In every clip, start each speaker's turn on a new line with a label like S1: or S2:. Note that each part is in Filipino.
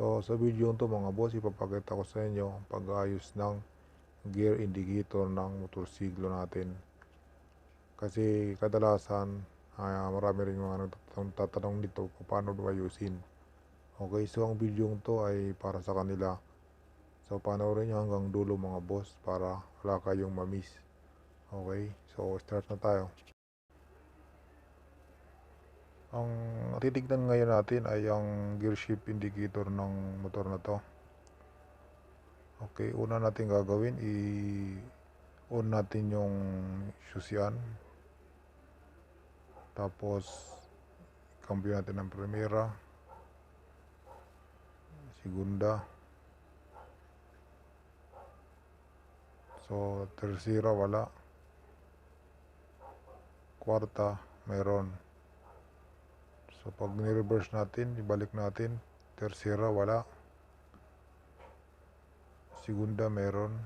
S1: So sa video to mga boss, ipapakita ko sa inyo ang pag-ayos ng gear indicator ng motorsiklo natin. Kasi kadalasan marami rin mga nagtatanong dito kung paano ayusin. Okay, so ang video to ay para sa kanila. So panoorin nyo hanggang dulo mga boss para wala kayong mamiss. Okay, so start na tayo. Ang titignan ngayon natin ay ang gear shift indicator ng motor na to. Okay, una natin gagawin, i-on natin yung susian. Tapos, cambio natin ng primera, segunda. So, tercera wala. Kwarta, meron. So, pag ni-reverse natin, ibalik natin, tercera wala. Segunda meron.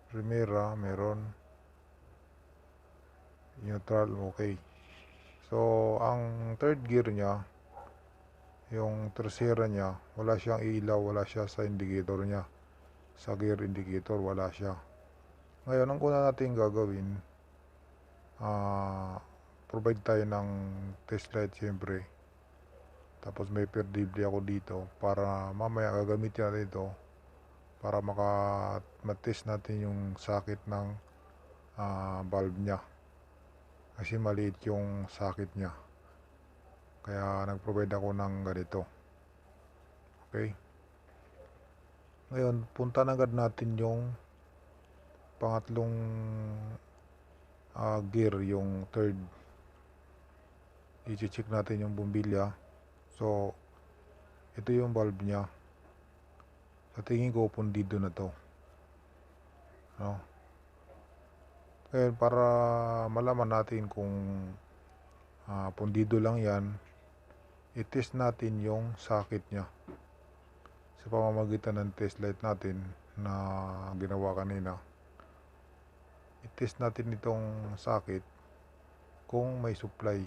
S1: Primera meron. Neutral, okay. So, ang third gear niya, yung tercera niya, wala siyang ilaw, wala siya sa indicator niya. Sa gear indicator, wala siya. Ngayon, ang una natin gagawin, provide tayo ng test light siyempre. Tapos may perdibli ako dito para mamaya gagamitin natin ito para matest natin yung sakit ng valve nya. Kasi maliit yung sakit nya. Kaya nag-provide ako ng ganito. Okay. Ngayon, punta na agad natin yung pangatlong gear, yung third. I-check natin yung bumbilya. So, ito yung valve nya. Sa tingin ko, pundido na to. No? Ngayon, para malaman natin kung pundido lang yan, i-test natin yung sakit nya. Sa pamamagitan ng test light natin na ginawa kanina. I-test natin itong sakit kung may supply.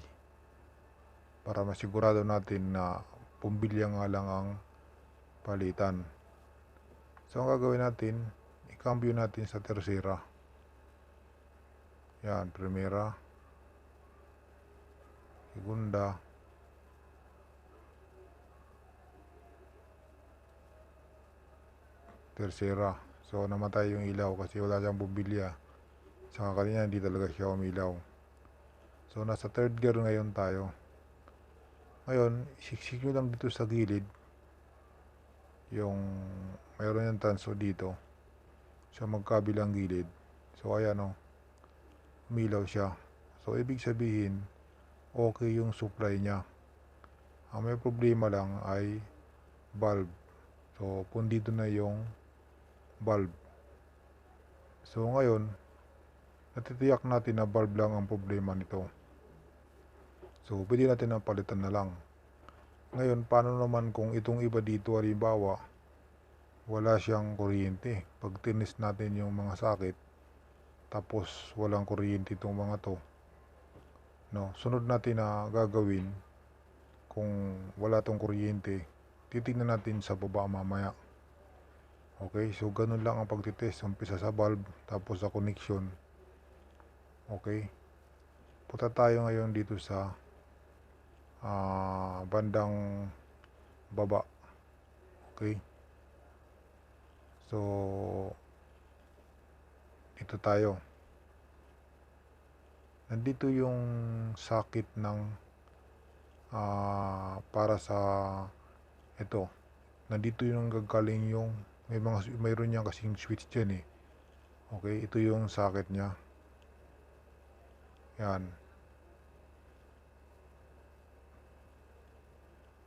S1: Para masigurado natin na pumbilya nga lang ang palitan. So ang gagawin natin, i-cambio natin sa tercera. Yan, primera, segunda, tercera. So namatay yung ilaw kasi wala siyang bumbilya. Saka kanina hindi talaga siya umilaw. So nasa third gear ngayon tayo. Ngayon, isiksik nyo lang dito sa gilid yung mayroon yung tanso dito sa magkabilang gilid. So ayan o, umilaw siya. So ibig sabihin, okay yung supply nya. Ang may problema lang ay valve. So pundido na yung valve. So ngayon, natitiyak natin na valve lang ang problema nito. So pwede natin ang palitan na lang. Ngayon, paano naman kung itong iba dito, halimbawa, wala siyang kuryente. Pag tinis natin yung mga sakit, tapos walang kuryente itong mga to. No, sunod natin na gagawin, kung wala tong kuryente, titingnan natin sa baba mamaya. Okay, so ganun lang ang pagtitest. Umpisa sa valve, tapos sa connection. Okay. Punta tayo ngayon dito sa bandang baba. Okay. So, dito tayo. Nandito yung sakit ng para sa ito. Nandito yung gagaling yung mayroon niyang kasing switch dyan eh. Okay, ito yung sakit niya. Yan.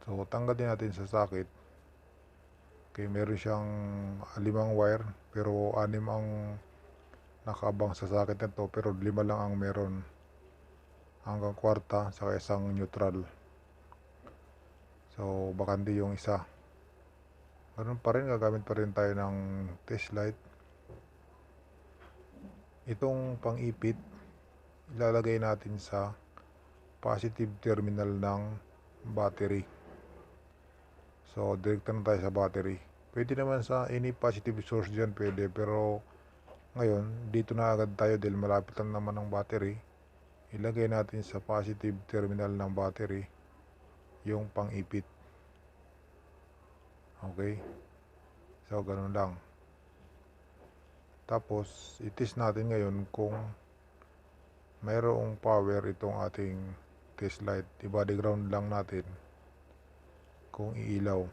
S1: So, tanggalin natin sa sakit. Okay, meron siyang 5 wire, pero 6 ang nakaabang sa sakit nito, pero 5 lang ang meron. Hanggang kwarta, saka isang neutral. So, bakante yung isa. Ganun pa rin, gagamit pa rin tayo ng test light. Itong pang-ipit, ilalagay natin sa positive terminal ng battery. So direkta na tayo sa battery. Pwede naman sa any positive source dyan, pwede, pero ngayon dito na agad tayo dahil malapit lang naman ang battery. Ilagay natin sa positive terminal ng battery yung pang-ipit. Okay, so ganun lang. Tapos itest natin ngayon kung mayroong power itong ating test light. I-body ground lang natin kung iilaw.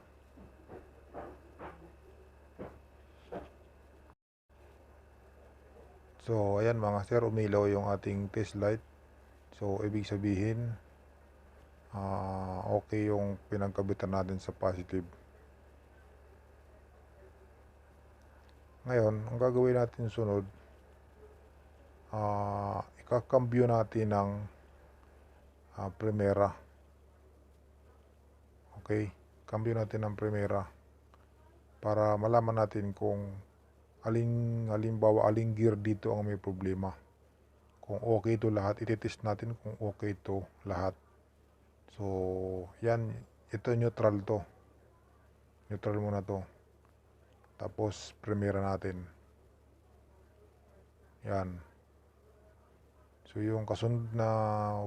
S1: So ayan mga sir, umilaw yung ating test light. So ibig sabihin okay yung pinagkabitan natin sa positive. Ngayon, ang gagawin natin sunod, ikakambyo natin ng primera. Okay, cambio natin ng primera para malaman natin kung aling gear dito ang may problema. Kung okay ito lahat, ititest natin kung okay ito lahat. So yan, ito neutral to, neutral muna to, tapos primera natin yan. So yung kasunod na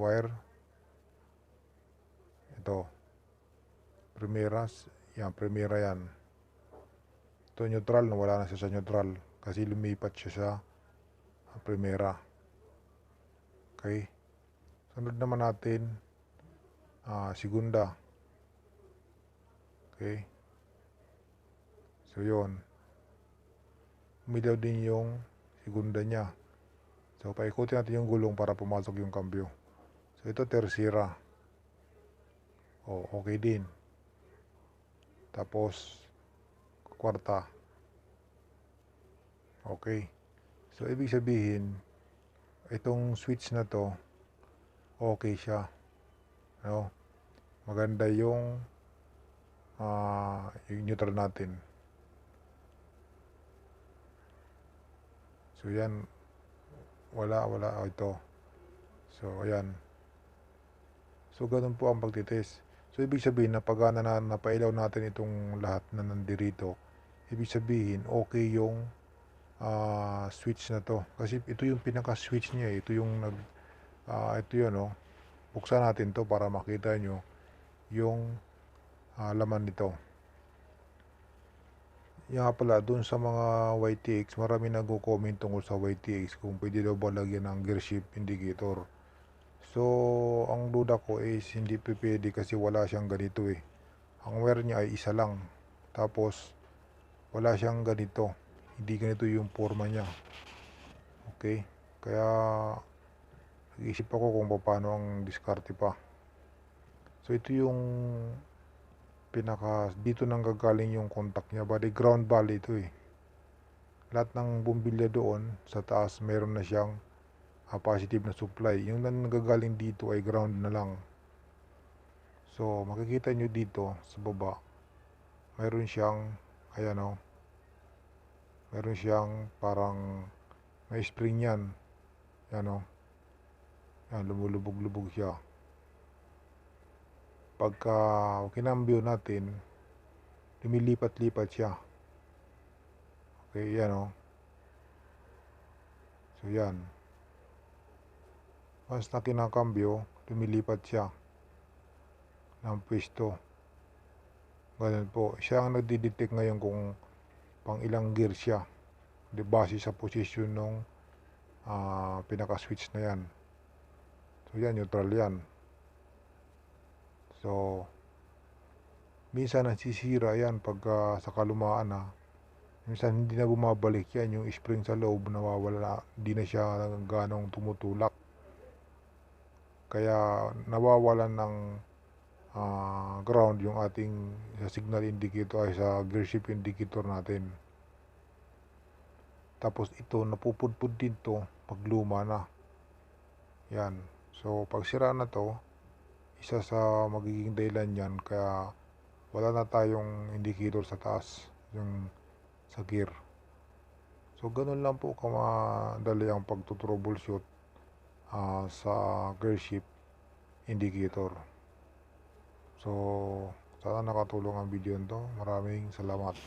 S1: wire, ito primeras, yan primera yan. Ito neutral, wala na siya sa neutral kasi lumipat siya sa primera. Okay, sunod naman natin segunda. Okay, so yun, umilaw din yung segunda niya. So paikutin natin yung gulong para pumasok yung kambyo. So ito tercera, okay din. Tapos kwarta, okay. So ibig sabihin itong switch na to okay siya, no? Maganda yung neutral natin. So yan, wala ito. So ayan, so ganun po ang pagtitest. So ibig sabihin napagana na napailaw natin itong lahat na nandirito. Ibig sabihin okay yung switch na to kasi ito yung pinaka switch niya, ito yung ito yun, no? Buksan natin to para makita nyo yung laman nito. Yan nga pala, dun sa mga YTX, marami nagko-comment tungkol sa YTX kung pwede daw ba lagyan ng gear shift indicator. So ang duda ko is hindi pwede kasi wala siyang ganito eh. Ang wire niya ay isa lang, tapos wala siyang ganito, hindi ganito yung forma niya. Okay, kaya nag-isip ako kung paano ang diskarte pa. So ito yung dito nang gagaling yung contact niya, bali ground bali ito eh. Lahat ng bumbilya doon sa taas meron na siyang positive na supply. Yung nanggagaling dito ay ground na lang. So makikita nyo dito sa baba, mayroon siyang ayan o, mayroon siyang parang may spring yan. Yan o, yan, lumulubog-lubog siya. Pagka kinambyo natin, lumilipat-lipat siya. Okay, yan o. So yan, once na kinakambyo, lumilipat siya ng pwesto. Ganun po, siya ang nagdidetect ngayon kung pang ilang gear siya, base sa position ng pinaka-switch na yan. So yan, neutral yan. So minsan nasisira yan pagka sa kalumaan na. Minsan hindi na bumabalik yan, yung spring sa loob nawawala, hindi na siya ganong tumutulak. Kaya nawawalan ng ground yung ating sa signal indicator ay sa gear shift indicator natin. Tapos ito napupudpud din to pag luma na. Yan. So pag sira na to, isa sa magiging dahilan yan kaya wala na tayong indicator sa taas, yung sa gear. So ganun lang po kamadali ang pagtutroubleshoot sa gear shift indicator. So Sana nakatulong ang video nito. Maraming salamat.